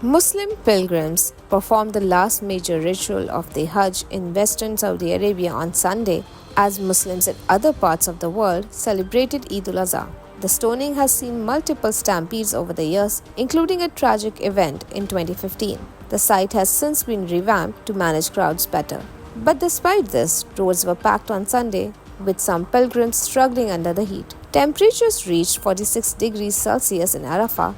Muslim pilgrims performed the last major ritual of the Hajj in western Saudi Arabia on Sunday, as Muslims in other parts of the world celebrated Eid al-Adha. The stoning has seen multiple stampedes over the years, including a tragic event in 2015. The site has since been revamped to manage crowds better. But despite this, roads were packed on Sunday, with some pilgrims struggling under the heat. Temperatures reached 46 degrees Celsius in Arafah,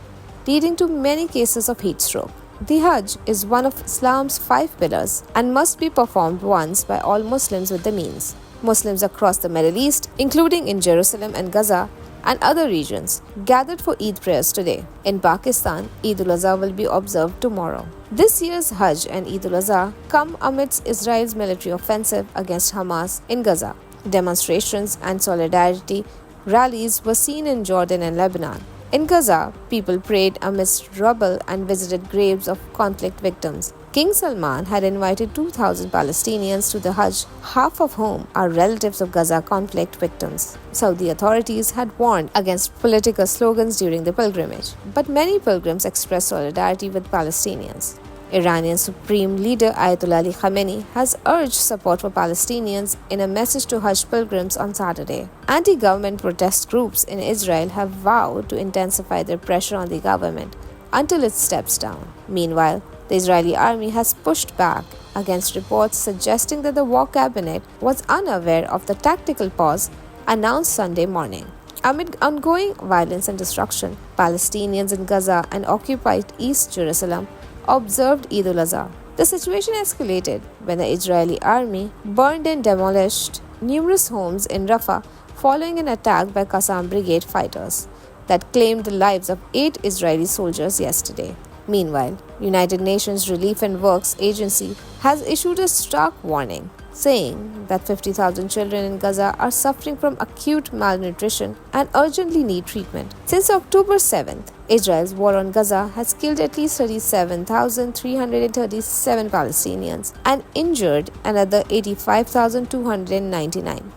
leading to many cases of heat stroke. The Hajj is one of Islam's 5 pillars and must be performed once by all Muslims with the means. Muslims across the Middle East, including in Jerusalem and Gaza and other regions, gathered for Eid prayers today. In Pakistan, Eid al-Adha will be observed tomorrow. This year's Hajj and Eid al-Adha come amidst Israel's military offensive against Hamas in Gaza. Demonstrations and solidarity rallies were seen in Jordan and Lebanon. In Gaza, people prayed amidst rubble and visited graves of conflict victims. King Salman had invited 2,000 Palestinians to the Hajj, half of whom are relatives of Gaza conflict victims. Saudi authorities had warned against political slogans during the pilgrimage, but many pilgrims expressed solidarity with Palestinians. Iranian Supreme Leader Ayatollah Ali Khamenei has urged support for Palestinians in a message to Hajj pilgrims on Saturday. Anti-government protest groups in Israel have vowed to intensify their pressure on the government until it steps down. Meanwhile, the Israeli army has pushed back against reports suggesting that the war cabinet was unaware of the tactical pause announced Sunday morning. Amid ongoing violence and destruction, Palestinians in Gaza and occupied East Jerusalem observed Eid al-Adha. The situation escalated when the Israeli army burned and demolished numerous homes in Rafah following an attack by Qassam Brigade fighters that claimed the lives of 8 Israeli soldiers yesterday. Meanwhile, United Nations Relief and Works Agency has issued a stark warning, saying that 50,000 children in Gaza are suffering from acute malnutrition and urgently need treatment. Since October 7th, Israel's war on Gaza has killed at least 37,337 Palestinians and injured another 85,299.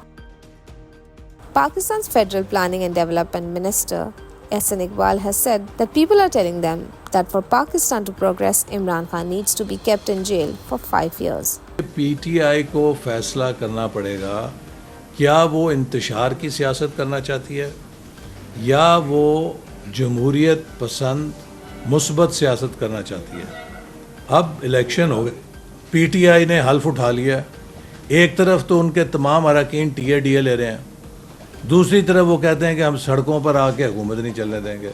Pakistan's Federal Planning and Development Minister Ehsan Iqbal has said that people are telling them that for Pakistan to progress, Imran Khan needs to be kept in jail for 5 years. PTI को फैसला करना पड़ेगा, क्या वो इंतशार की सियासत करना चाहती है या वो जमहूरियत पसंद मुस्बत सियासत करना चाहती है। अब इलेक्शन हो गए, पीटीआई ने हल्फ उठा लिया। एक तरफ तो उनके तमाम अरकान टीए ले रहे हैं, दूसरी तरफ वो कहते हैं कि हम सड़कों पर आके हुकूमत नहीं चलने देंगे।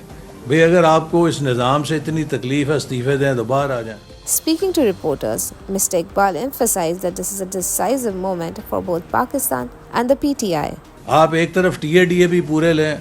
भाई अगर आपको इस निज़ाम से इतनी तकलीफ है, इस्तीफे दें तो बाहर आ जाएं। Speaking to reporters, Mr. Iqbal emphasized that this is a decisive moment for both Pakistan and the PTI. आप एक तरफ टीए भी पूरे लें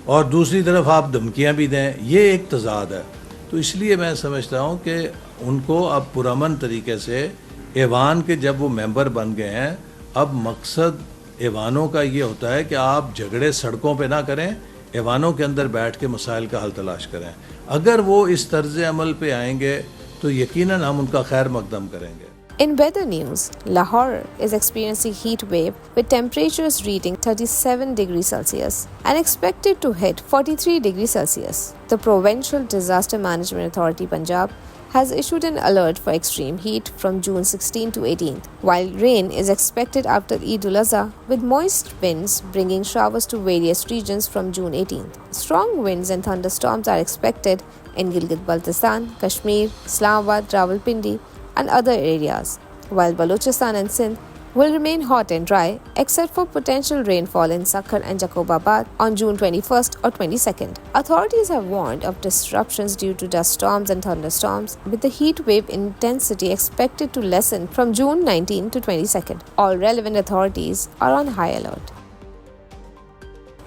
और दूसरी तरफ आप धमकियां भी दें, ये एक तजाद है। तो इसलिए मैं समझता हूं कि उनको अब पुरअमन तरीके से ऐवान के जब वो मेंबर बन गए हैं, अब मकसद ऐवानों का ये होता है कि आप झगड़े सड़कों पे ना करें, ऐवानों के अंदर बैठ के मसाइल का हल तलाश करें। अगर वो इस तर्ज अमल पे आएंगे तो यकीनन हम उनका खैर मकदम करेंगे। In weather news, Lahore is experiencing heat wave with temperatures reading 37 degrees Celsius and expected to hit 43 degrees Celsius. The Provincial Disaster Management Authority Punjab has issued an alert for extreme heat from June 16 to 18th, while rain is expected after Eid al-Adha with moist winds bringing showers to various regions from June 18th. Strong winds and thunderstorms are expected in Gilgit-Baltistan, Kashmir, Islamabad, Rawalpindi and other areas, while Balochistan and Sindh will remain hot and dry except for potential rainfall in Sakhar and Jacobabad on June 21st or 22nd. Authorities have warned of disruptions due to dust storms and thunderstorms, with the heat wave intensity expected to lessen from June 19 to 22nd. All relevant authorities are on high alert.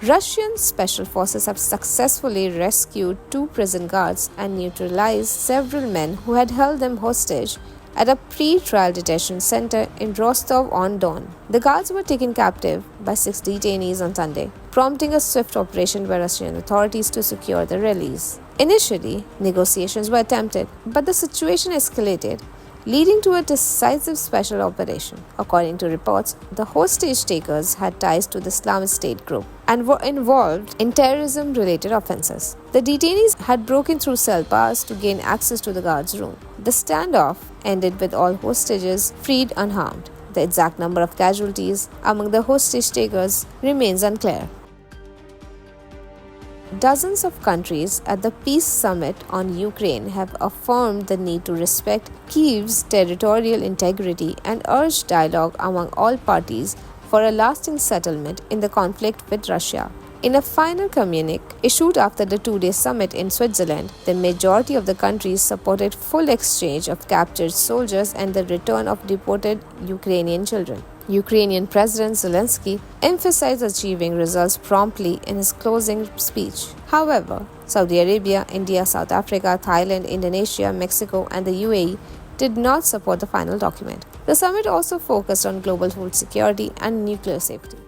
Russian special forces have successfully rescued 2 prison guards and neutralized several men who had held them hostage at a pre-trial detention center in Rostov-on-Don. The guards were taken captive by 6 detainees on Sunday, prompting a swift operation by Russian authorities to secure their release. Initially, negotiations were attempted, but the situation escalated leading to a decisive special operation. According to reports, the hostage takers had ties to the Islamic State group and were involved in terrorism-related offenses. The detainees had broken through cell bars to gain access to the guard's room. The standoff ended with all hostages freed unharmed. The exact number of casualties among the hostage takers remains unclear. Dozens of countries at the Peace Summit on Ukraine have affirmed the need to respect Kyiv's territorial integrity and urged dialogue among all parties for a lasting settlement in the conflict with Russia. In a final communique issued after the two-day summit in Switzerland, the majority of the countries supported full exchange of captured soldiers and the return of deported Ukrainian children. Ukrainian President Zelensky emphasized achieving results promptly in his closing speech. However, Saudi Arabia, India, South Africa, Thailand, Indonesia, Mexico, and the UAE did not support the final document. The summit also focused on global food security and nuclear safety.